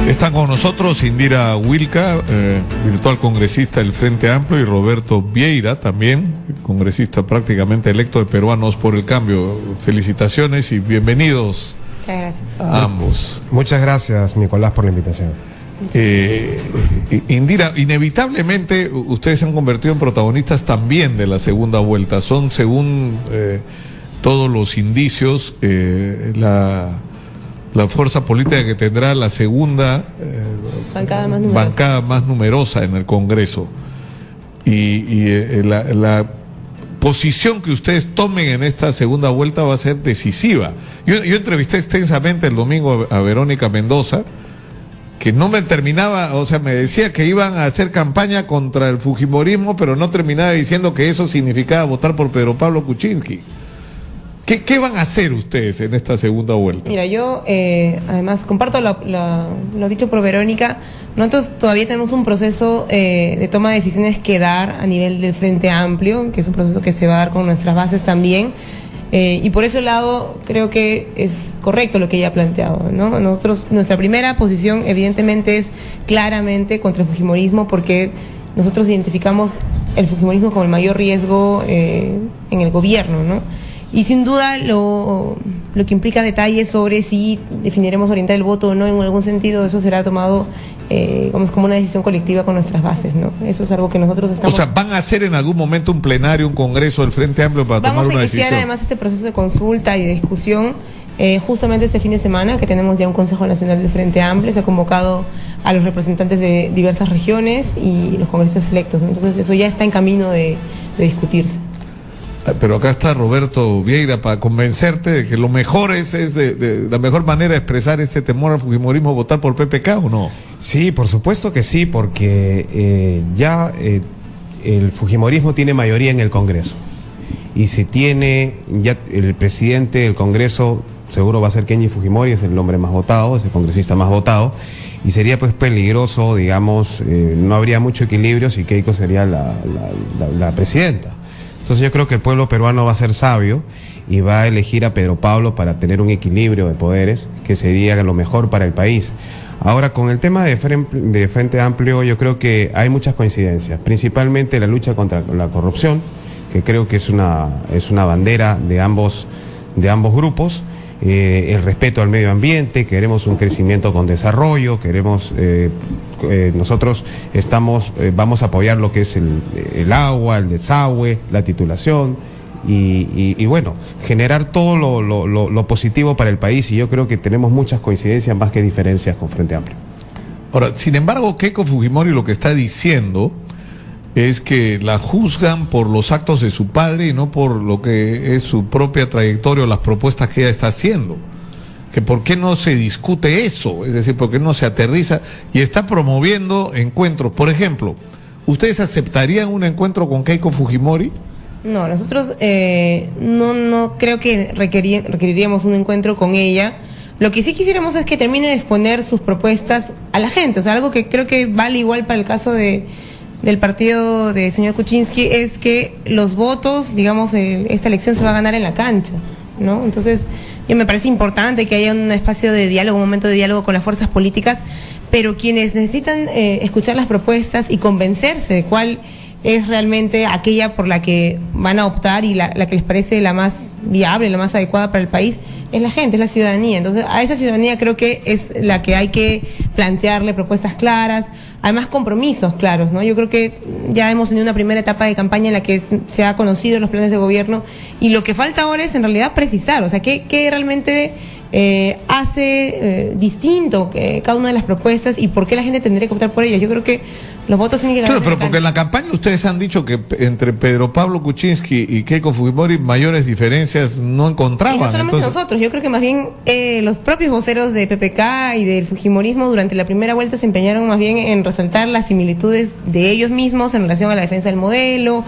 Están con nosotros Indira Wilca, virtual congresista del Frente Amplio, y Roberto Vieira, también congresista prácticamente electo de Peruanos por el Cambio. Felicitaciones y bienvenidos. Muchas gracias a ambos. Muchas gracias, Nicolás, por la invitación. Indira, inevitablemente ustedes se han convertido en protagonistas también de la segunda vuelta. Son, según todos los indicios, la fuerza política que tendrá la segunda bancada más numerosa en el Congreso. La posición que ustedes tomen en esta segunda vuelta va a ser decisiva. Yo entrevisté extensamente el domingo a Verónica Mendoza, que no me terminaba, o sea, me decía que iban a hacer campaña contra el fujimorismo, pero no terminaba diciendo que eso significaba votar por Pedro Pablo Kuczynski. ¿Qué van a hacer ustedes en esta segunda vuelta? Mira, yo además comparto lo dicho por Verónica. Nosotros todavía tenemos un proceso de toma de decisiones que dar a nivel del Frente Amplio, que es un proceso que se va a dar con nuestras bases también. Y por ese lado creo que es correcto lo que ella ha planteado, ¿no? Nuestra primera posición evidentemente es claramente contra el fujimorismo, porque nosotros identificamos el fujimorismo como el mayor riesgo en el gobierno, ¿no? Y sin duda lo que implica detalles sobre si definiremos orientar el voto o no en algún sentido, eso será tomado como una decisión colectiva con nuestras bases, ¿no? Eso es algo que nosotros estamos... O sea, ¿van a hacer en algún momento un plenario, un congreso del Frente Amplio para tomar una decisión? Vamos a iniciar además este proceso de consulta y de discusión justamente este fin de semana, que tenemos ya un Consejo Nacional del Frente Amplio. Se ha convocado a los representantes de diversas regiones y los congresistas electos, ¿no? Entonces eso ya está en camino de discutirse. Pero acá está Roberto Vieira para convencerte de que lo mejor es la mejor manera de expresar este temor al fujimorismo, votar por PPK, ¿o no? Sí, por supuesto que sí, porque el fujimorismo tiene mayoría en el Congreso. Y si tiene ya el presidente del Congreso, seguro va a ser Kenji Fujimori, es el hombre más votado, es el congresista más votado, y sería pues peligroso, digamos, no habría mucho equilibrio si Keiko sería la presidenta. Entonces yo creo que el pueblo peruano va a ser sabio y va a elegir a Pedro Pablo para tener un equilibrio de poderes que sería lo mejor para el país. Ahora, con el tema de Frente Amplio, yo creo que hay muchas coincidencias, principalmente la lucha contra la corrupción, que creo que es una bandera de ambos grupos. El respeto al medio ambiente, queremos un crecimiento con desarrollo, nosotros vamos a apoyar lo que es el agua, el desagüe, la titulación y bueno, generar todo lo positivo para el país, y yo creo que tenemos muchas coincidencias más que diferencias con Frente Amplio. Ahora, sin embargo, Keiko Fujimori lo que está diciendo es que la juzgan por los actos de su padre y no por lo que es su propia trayectoria o las propuestas que ella está haciendo. Que por qué no se discute eso, es decir, por qué no se aterriza y está promoviendo encuentros. Por ejemplo, ¿ustedes aceptarían un encuentro con Keiko Fujimori? No, nosotros no creo que requeriríamos un encuentro con ella. Lo que sí quisiéramos es que termine de exponer sus propuestas a la gente, o sea, algo que creo que vale igual para el caso del partido del señor Kuczynski, es que los votos, digamos, esta elección se va a ganar en la cancha, ¿no? Entonces, me parece importante que haya un espacio de diálogo, un momento de diálogo con las fuerzas políticas, pero quienes necesitan escuchar las propuestas y convencerse de cuál es realmente aquella por la que van a optar y la que les parece la más viable, la más adecuada para el país, es la gente, es la ciudadanía. Entonces, a esa ciudadanía creo que es la que hay que plantearle propuestas claras, además compromisos claros, ¿no? Yo creo que ya hemos tenido una primera etapa de campaña en la que se ha conocido los planes de gobierno, y lo que falta ahora es en realidad precisar, o sea, qué realmente hace distinto cada una de las propuestas y por qué la gente tendría que optar por ellas. Yo creo que los votos tienen que ganar. Claro, pero porque en la campaña ustedes han dicho que entre Pedro Pablo Kuczynski y Keiko Fujimori mayores diferencias no encontraban. Y no solamente nosotros, yo creo que más bien los propios voceros de PPK y del fujimorismo durante la primera vuelta se empeñaron más bien en resaltar las similitudes de ellos mismos en relación a la defensa del modelo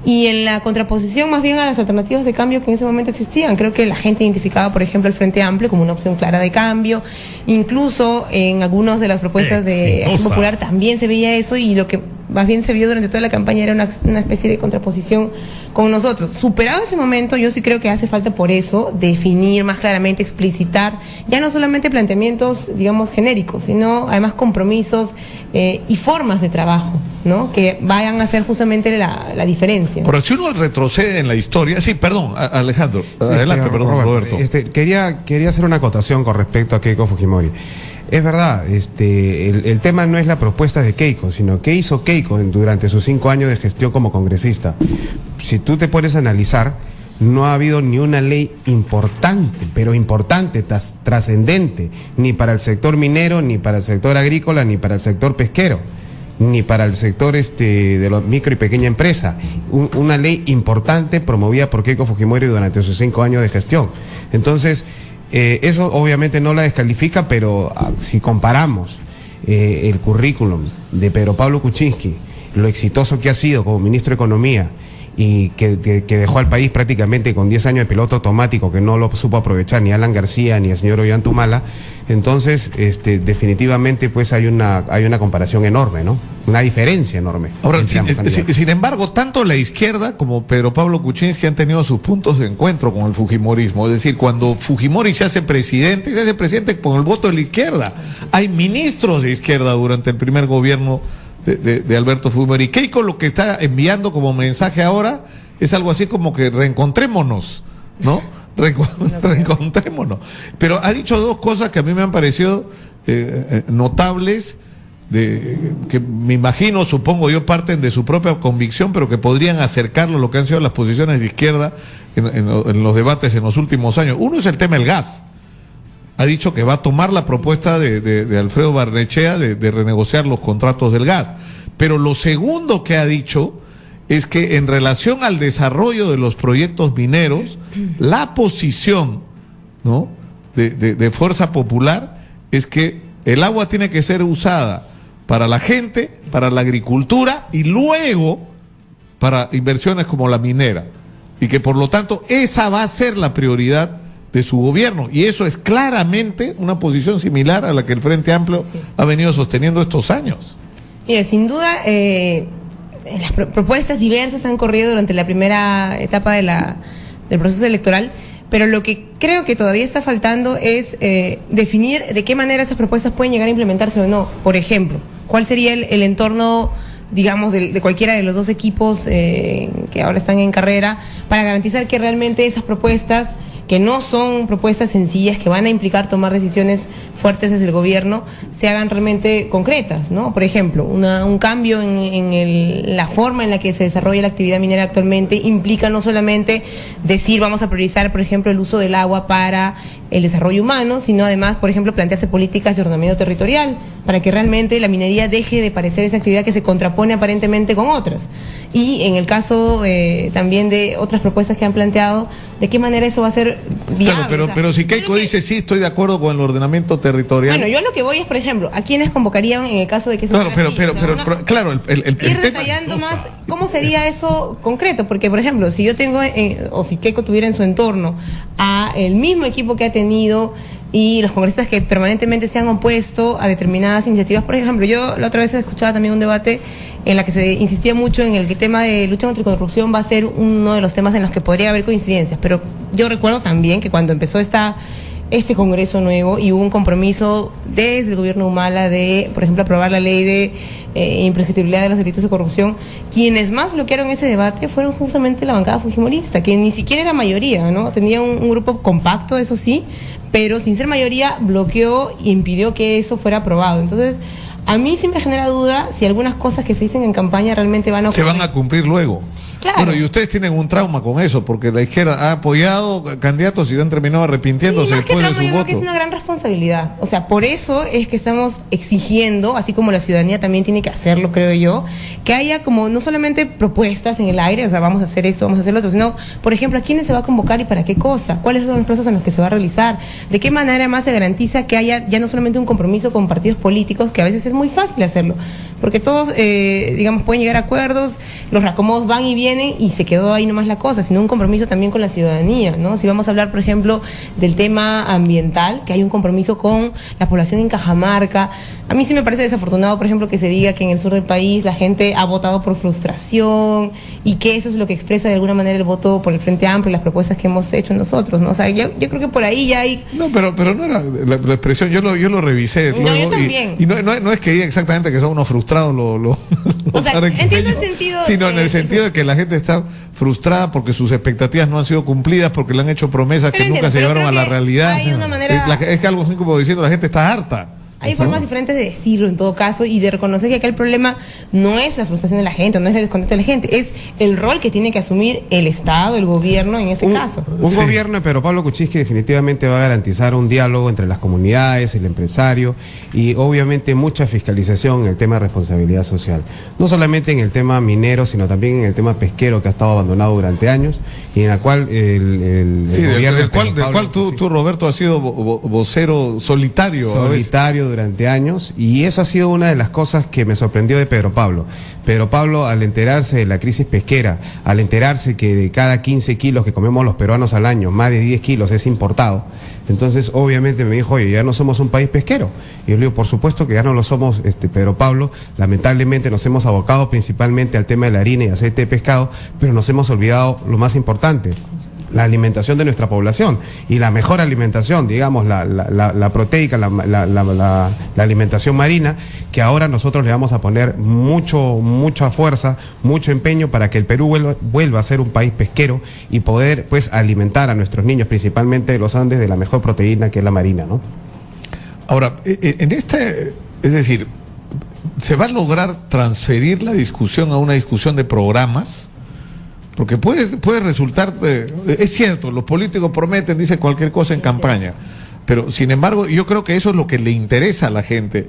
y en la contraposición más bien a las alternativas de cambio que en ese momento existían. Creo que la gente identificaba, por ejemplo, el Frente Amplio como una opción clara de cambio, incluso en algunas de las propuestas de Acción Popular también se veía eso, y lo que más bien se vio durante toda la campaña, era una especie de contraposición con nosotros. Superado ese momento, yo sí creo que hace falta por eso definir más claramente, explicitar, ya no solamente planteamientos, digamos, genéricos, sino además compromisos y formas de trabajo, ¿no? Que vayan a hacer justamente la diferencia. Pero si uno retrocede en la historia, sí, perdón, Alejandro, sí, adelante, perdón, Roberto. Quería hacer una acotación con respecto a Keiko Fujimori. Es verdad, el tema no es la propuesta de Keiko, sino qué hizo Keiko durante sus 5 años de gestión como congresista. Si tú te pones a analizar, no ha habido ni una ley importante, pero importante, trascendente, ni para el sector minero, ni para el sector agrícola, ni para el sector pesquero, ni para el sector de la micro y pequeña empresa. Una ley importante promovida por Keiko Fujimori durante sus 5 años de gestión. Entonces, eso obviamente no la descalifica, pero si comparamos el currículum de Pedro Pablo Kuczynski, lo exitoso que ha sido como ministro de Economía, y que dejó al país prácticamente con 10 años de piloto automático, que no lo supo aprovechar ni Alan García ni el señor Ollantumala, entonces definitivamente pues hay una comparación enorme, ¿no? Una diferencia enorme. Ahora, sin embargo, tanto la izquierda como Pedro Pablo Kuczynski han tenido sus puntos de encuentro con el fujimorismo. Es decir, cuando Fujimori se hace presidente con el voto de la izquierda. Hay ministros de izquierda durante el primer gobierno de Alberto Fujimori. Keiko lo que está enviando como mensaje ahora es algo así como que reencontrémonos, ¿no? Reencontrémonos. Pero ha dicho dos cosas que a mí me han parecido notables, que me imagino, supongo yo, parten de su propia convicción, pero que podrían acercarlo a lo que han sido las posiciones de izquierda en los debates en los últimos años. Uno es el tema del gas. Ha dicho que va a tomar la propuesta de Alfredo Barnechea de renegociar los contratos del gas. Pero lo segundo que ha dicho es que en relación al desarrollo de los proyectos mineros, la posición, ¿no?, de Fuerza Popular es que el agua tiene que ser usada para la gente, para la agricultura y luego para inversiones como la minera. Y que por lo tanto esa va a ser la prioridad de su gobierno, y eso es claramente una posición similar a la que el Frente Amplio ha venido sosteniendo estos años. Mira, sin duda, las propuestas diversas han corrido durante la primera etapa del proceso electoral, pero lo que creo que todavía está faltando es definir de qué manera esas propuestas pueden llegar a implementarse o no. Por ejemplo, ¿cuál sería el entorno, digamos, de cualquiera de los dos equipos que ahora están en carrera, para garantizar que realmente esas propuestas, que no son propuestas sencillas, que van a implicar tomar decisiones fuertes desde el gobierno, se hagan realmente concretas, ¿no? Por ejemplo, un cambio en la forma en la que se desarrolla la actividad minera actualmente implica no solamente decir vamos a priorizar, por ejemplo, el uso del agua para el desarrollo humano, sino además, por ejemplo, plantearse políticas de ordenamiento territorial para que realmente la minería deje de parecer esa actividad que se contrapone aparentemente con otras. Y en el caso también de otras propuestas que han planteado, ¿de qué manera eso va a ser viable? Claro, pero si Keiko dice sí, estoy de acuerdo con el ordenamiento territorial. Bueno, yo lo que voy es, por ejemplo, ¿a quiénes convocarían en el caso de que eso claro, claro, el ir detallando más cómo sería eso concreto, porque, por ejemplo, si yo tengo, o si Keiko tuviera en su entorno a el mismo equipo que ha tenido y los congresistas que permanentemente se han opuesto a determinadas iniciativas. Por ejemplo, yo la otra vez escuchaba también un debate en la que se insistía mucho en el que el tema de lucha contra la corrupción va a ser uno de los temas en los que podría haber coincidencias, pero yo recuerdo también que cuando empezó este Congreso nuevo y hubo un compromiso desde el gobierno Humala de, por ejemplo, aprobar la ley de imprescriptibilidad de los delitos de corrupción, quienes más bloquearon ese debate fueron justamente la bancada fujimorista, que ni siquiera era mayoría, ¿no? Tenía un grupo compacto, eso sí, pero sin ser mayoría bloqueó e impidió que eso fuera aprobado. Entonces, a mí sí me genera duda si algunas cosas que se dicen en campaña realmente van a ocurrir. Se van a cumplir luego. Claro. Bueno, y ustedes tienen un trauma con eso, porque la izquierda ha apoyado candidatos y han terminado arrepintiéndose después de su voto. Creo que es una gran responsabilidad. O sea, por eso es que estamos exigiendo, así como la ciudadanía también tiene que hacerlo, creo yo, que haya como no solamente propuestas en el aire, o sea, vamos a hacer esto, vamos a hacer lo otro, sino, por ejemplo, ¿a quiénes se va a convocar y para qué cosa? ¿Cuáles son los plazos en los que se va a realizar? ¿De qué manera más se garantiza que haya ya no solamente un compromiso con partidos políticos, que a veces es muy fácil hacerlo? Porque todos, digamos, pueden llegar a acuerdos, los reacomodos van y vienen, tienen y se quedó ahí nomás la cosa, sino un compromiso también con la ciudadanía, ¿no? Si vamos a hablar, por ejemplo, del tema ambiental, que hay un compromiso con la población en Cajamarca. A mí sí me parece desafortunado, por ejemplo, que se diga que en el sur del país la gente ha votado por frustración y que eso es lo que expresa de alguna manera el voto por el Frente Amplio y las propuestas que hemos hecho nosotros, ¿no? O sea, yo creo que por ahí ya hay... No, pero no era la expresión, yo lo revisé. No, luego, yo también. Y no es que diga exactamente que son unos frustrados O sea, entiendo el sentido... sino en el sentido de que la gente está frustrada porque sus expectativas no han sido cumplidas, porque le han hecho promesas que nunca se llevaron a la realidad. Hay una manera... Es que algo así como diciendo, la gente está harta. Hay formas diferentes de decirlo en todo caso y de reconocer que acá el problema no es la frustración de la gente, no es el descontento de la gente, es el rol que tiene que asumir el Estado, el gobierno en este caso. Un gobierno de Pedro Pablo Kuczynski definitivamente va a garantizar un diálogo entre las comunidades, el empresario y obviamente mucha fiscalización en el tema de responsabilidad social. No solamente en el tema minero, sino también en el tema pesquero que ha estado abandonado durante años y en el cual el gobierno del cual tú, Roberto, has sido vocero solitario durante años, y eso ha sido una de las cosas que me sorprendió de Pedro Pablo. Pedro Pablo, al enterarse de la crisis pesquera, al enterarse que de cada 15 kilos que comemos los peruanos al año, más de 10 kilos es importado, entonces obviamente me dijo, oye, ya no somos un país pesquero. Y yo le digo, por supuesto que ya no lo somos, Pedro Pablo, lamentablemente nos hemos abocado principalmente al tema de la harina y aceite de pescado, pero nos hemos olvidado lo más importante, la alimentación de nuestra población, y la mejor alimentación, digamos, la proteica, la alimentación marina, que ahora nosotros le vamos a poner mucha fuerza, mucho empeño para que el Perú vuelva a ser un país pesquero y poder, pues, alimentar a nuestros niños, principalmente de los Andes, de la mejor proteína que es la marina, ¿no? Ahora, es decir, ¿se va a lograr transferir la discusión a una discusión de programas? Porque puede resultar, es cierto, los políticos prometen, dicen cualquier cosa en campaña, pero sin embargo yo creo que eso es lo que le interesa a la gente,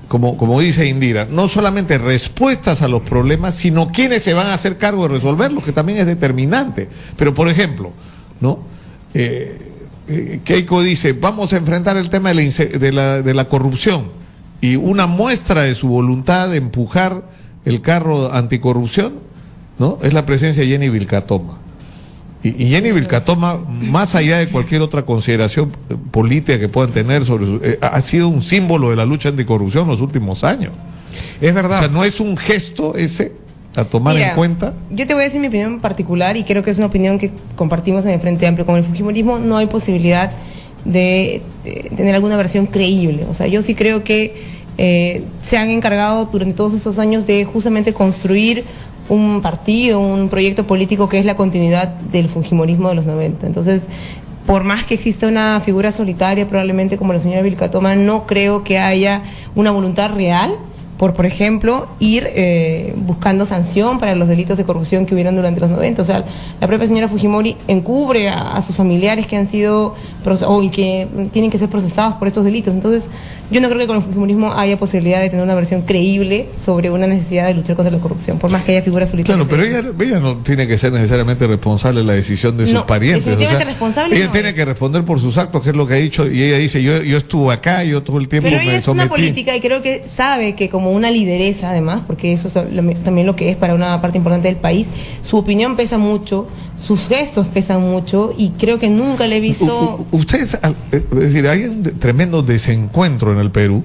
como dice Indira, no solamente respuestas a los problemas, sino quienes se van a hacer cargo de resolverlos, que también es determinante. Pero por ejemplo, ¿no? Keiko dice, vamos a enfrentar el tema de la corrupción, y una muestra de su voluntad de empujar el carro anticorrupción, ¿no? Es la presencia de Jenny Vilcatoma. Y Jenny Vilcatoma, más allá de cualquier otra consideración política que puedan tener ha sido un símbolo de la lucha anticorrupción en los últimos años. Es verdad. O sea, no es un gesto ese a tomar en cuenta. Yo te voy a decir mi opinión particular, y creo que es una opinión que compartimos en el Frente Amplio. Con el fujimorismo no hay posibilidad de tener alguna versión creíble. O sea, yo sí creo que se han encargado durante todos estos años de justamente construir un partido, un proyecto político que es la continuidad del fujimorismo de los 90. Entonces, por más que exista una figura solitaria, probablemente como la señora Vilcatoma, no creo que haya una voluntad real por ejemplo, ir buscando sanción para los delitos de corrupción que hubieran durante los 90. O sea, la propia señora Fujimori encubre a sus familiares que han sido y que tienen que ser procesados por estos delitos. Entonces, yo no creo que con el fujimorismo haya posibilidad de tener una versión creíble sobre una necesidad de luchar contra la corrupción, por más que haya figuras solitarias. Claro, pero ella no tiene que ser necesariamente responsable de la decisión de sus parientes. Definitivamente responsable. Ella tiene que responder por sus actos, que es lo que ha dicho, y ella dice, yo estuve acá, yo todo el tiempo pero me ella es sometí. una política y creo que sabe que como una lideresa, además, porque eso es también lo que es para una parte importante del país, su opinión pesa mucho, sus gestos pesan mucho, y creo que nunca le he visto... Ustedes, es decir, hay un tremendo desencuentro en el Perú,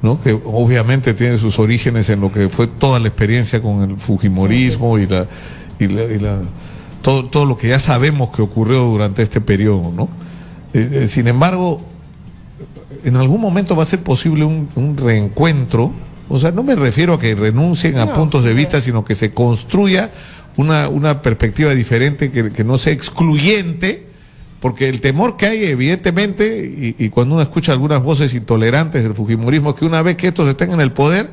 ¿no? Que obviamente tiene sus orígenes en lo que fue toda la experiencia con el fujimorismo y todo lo que ya sabemos que ocurrió durante este periodo, ¿no? Sin embargo, en algún momento va a ser posible un reencuentro. O sea, no me refiero a que renuncien a puntos de vista, sino que se construya una perspectiva diferente, que no sea excluyente, porque el temor que hay, evidentemente, y cuando uno escucha algunas voces intolerantes del fujimorismo, es que una vez que estos estén en el poder,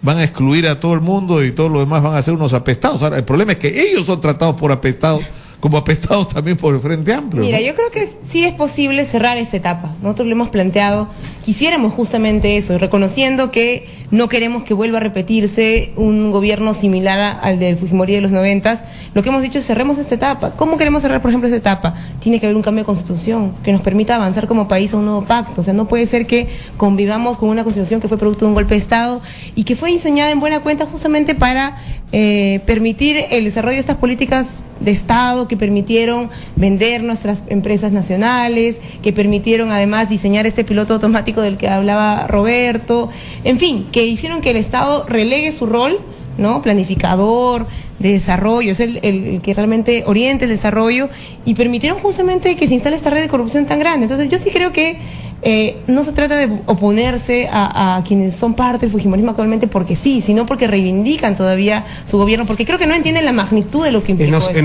van a excluir a todo el mundo y todos los demás van a ser unos apestados. Ahora, el problema es que ellos son tratados por apestados, como apestados también por el Frente Amplio. Mira, ¿no? yo creo que sí es posible cerrar esta etapa. Nosotros lo hemos planteado, quisiéramos justamente eso, reconociendo que no queremos que vuelva a repetirse un gobierno similar al del Fujimori de los 90. Lo que hemos dicho es cerremos esta etapa. ¿Cómo queremos cerrar, por ejemplo, esta etapa? Tiene que haber un cambio de constitución que nos permita avanzar como país a un nuevo pacto. O sea, no puede ser que convivamos con una constitución que fue producto de un golpe de Estado y que fue diseñada en buena cuenta justamente para permitir el desarrollo de estas políticas de Estado que permitieron vender nuestras empresas nacionales, que permitieron además diseñar este piloto automático del que hablaba Roberto, en fin, que hicieron que el Estado relegue su rol, ¿no?, planificador, de desarrollo, es el que realmente orienta el desarrollo, y permitieron justamente que se instale esta red de corrupción tan grande. Entonces yo sí creo que no se trata de oponerse a quienes son parte del fujimorismo actualmente porque sí, sino porque reivindican todavía su gobierno, porque creo que no entienden la magnitud de lo que implicó eso, en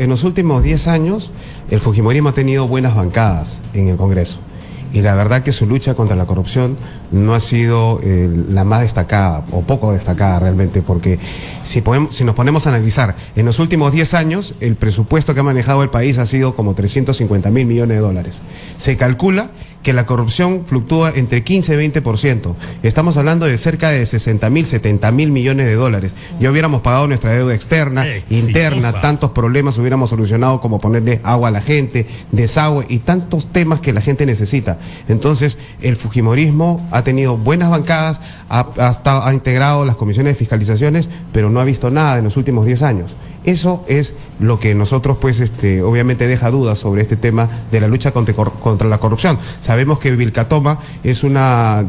los últimos 10 años, el fujimorismo ha tenido buenas bancadas en el Congreso. Y la verdad que su lucha contra la corrupción no ha sido la más destacada, o poco destacada realmente, porque si nos ponemos a analizar, en los últimos 10 años, el presupuesto que ha manejado el país ha sido como 350.000 millones de dólares. Se calcula que la corrupción fluctúa entre 15 y 20%. Estamos hablando de cerca de 60.000, 70.000 millones de dólares. Ya hubiéramos pagado nuestra deuda externa, interna, tantos problemas hubiéramos solucionado como ponerle agua a la gente, desagüe y tantos temas que la gente necesita. Entonces, el fujimorismo ha tenido buenas bancadas, ha integrado las comisiones de fiscalizaciones, pero no ha visto nada en los últimos 10 años. Eso es lo que nosotros, pues, obviamente deja dudas sobre este tema de la lucha contra la corrupción. Sabemos que Vilcatoma es una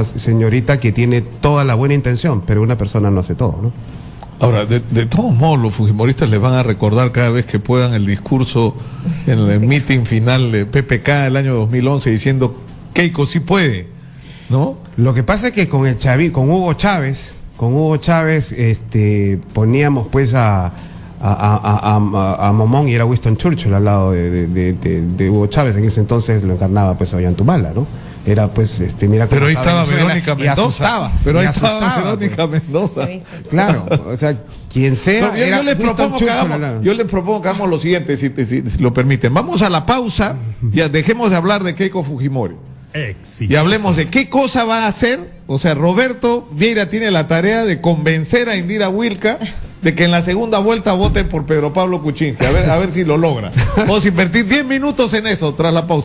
señorita que tiene toda la buena intención, pero una persona no hace todo, ¿no? Ahora, de todos modos, los fujimoristas les van a recordar cada vez que puedan el discurso en el meeting final de PPK del año 2011 diciendo Keiko sí puede, ¿no? Lo que pasa es que con Hugo Chávez, poníamos pues a Momón y era Winston Churchill al lado de Hugo Chávez. En ese entonces lo encarnaba pues Ollantumala, ¿no? Era pues, mira cómo pero ahí estaba Verónica Mendoza. Asustaba, pero ahí estaba Verónica Mendoza. Claro, o sea, quien sea. No, yo les propongo que hagamos lo siguiente, si lo permiten. Vamos a la pausa, ya dejemos de hablar de Keiko Fujimori. Y hablemos de qué cosa va a hacer. O sea, Roberto Vieira tiene la tarea de convencer a Indira Wilca de que en la segunda vuelta voten por Pedro Pablo Kuczynski. A ver si lo logra. Vamos a invertir 10 minutos en eso tras la pausa.